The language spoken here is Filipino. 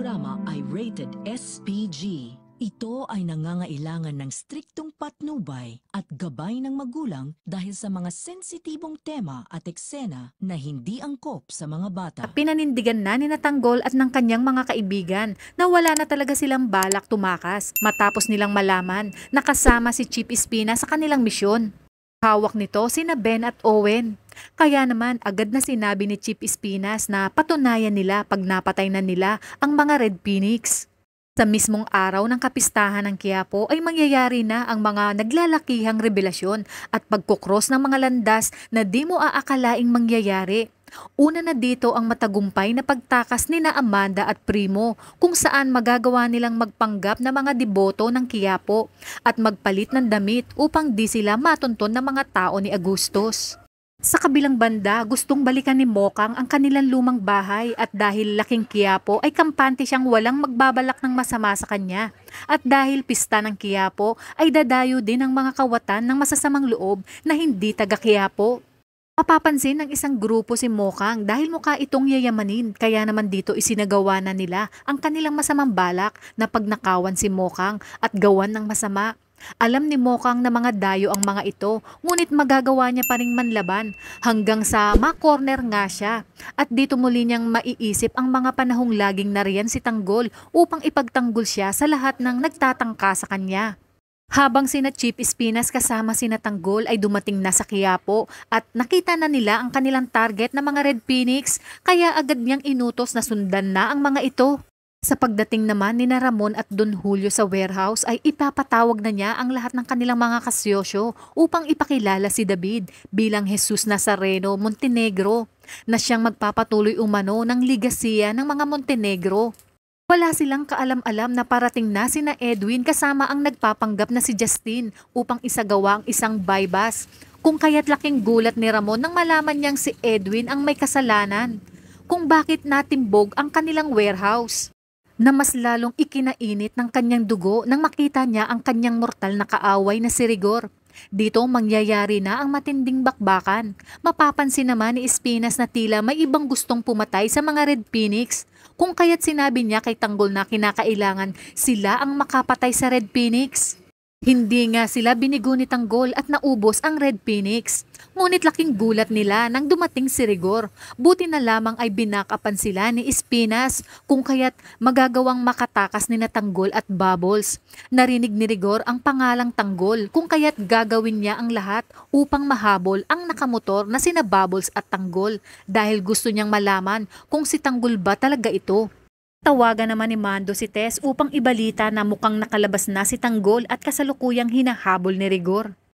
programa ay rated SPG. Ito ay nangangailangan ng striktong patnubay at gabay ng magulang dahil sa mga sensitibong tema at eksena na hindi angkop sa mga bata. Pinanindigan na ni Tanggol at ng kanyang mga kaibigan na wala na talaga silang balak tumakas matapos nilang malaman na kasama si Chief Espina sa kanilang misyon. Hawak nito sina Ben at Owen. Kaya naman agad na sinabi ni Chief Espinas na patunayan nila pag napatay na nila ang mga Red Phoenix. Sa mismong araw ng kapistahan ng Quiapo ay mangyayari na ang mga naglalakihang revelasyon at pagkukros ng mga landas na di mo aakalaing mangyayari. Una na dito ang matagumpay na pagtakas ni na Amanda at Primo kung saan magagawa nilang magpanggap na mga deboto ng Quiapo at magpalit ng damit upang di sila matunton ng mga tao ni Agustos. Sa kabilang banda, gustong balikan ni Mokang ang kanilang lumang bahay at dahil laking Quiapo ay kampante siyang walang magbabalak ng masama sa kanya. At dahil pista ng Quiapo ay dadayo din ang mga kawatan ng masasamang loob na hindi taga Quiapo. Mapapansin ng isang grupo si Mokang dahil mukha itong yayamanin kaya naman dito isinagawa na nila ang kanilang masamang balak na pagnakawan si Mokang at gawan ng masama. Alam ni Mokang na mga dayo ang mga ito, ngunit magagawa niya pa ring manlaban hanggang sa ma-corner nga siya. At dito muli niyang maiisip ang mga panahong laging nariyan si Tanggol upang ipagtanggol siya sa lahat ng nagtatangka sa kanya. Habang sina Chief Espinas kasama sina Tanggol ay dumating na sa Quiapo at nakita na nila ang kanilang target na mga Red Phoenix, kaya agad niyang inutos na sundan na ang mga ito. Sa pagdating naman ni Ramon at Don Julio sa warehouse ay ipapatawag na niya ang lahat ng kanilang mga kasyosyo upang ipakilala si David bilang Jesus Nazareno Montenegro na siyang magpapatuloy umano ng ligasiya ng mga Montenegro. Wala silang kaalam-alam na parating na sina Edwin kasama ang nagpapanggap na si Justin upang isagawa ang isang bypass. Kung kaya't laking gulat ni Ramon nang malaman niyang si Edwin ang may kasalanan kung bakit natimbog ang kanilang warehouse. Na mas lalong ikinainit ng kanyang dugo nang makita niya ang kanyang mortal na kaaway na si Rigor. Dito mangyayari na ang matinding bakbakan. Mapapansin naman ni Espinas na tila may ibang gustong pumatay sa mga Red Phoenix. Kung kaya't sinabi niya kay Tanggol na kinakailangan sila ang makapatay sa Red Phoenix. Hindi nga sila binigo ni Tanggol at naubos ang Red Phoenix. Ngunit laking gulat nila nang dumating si Rigor. Buti na lamang ay binakapan sila ni Espinas kung kaya't magagawang makatakas ni na Tanggol at Bubbles. Narinig ni Rigor ang pangalang Tanggol kung kaya't gagawin niya ang lahat upang mahabol ang nakamotor na sina Bubbles at Tanggol dahil gusto niyang malaman kung si Tanggol ba talaga ito. Tawagan naman ni Mando si Tess upang ibalita na mukhang nakalabas na si Tanggol at kasalukuyang hinahabol ni Rigor.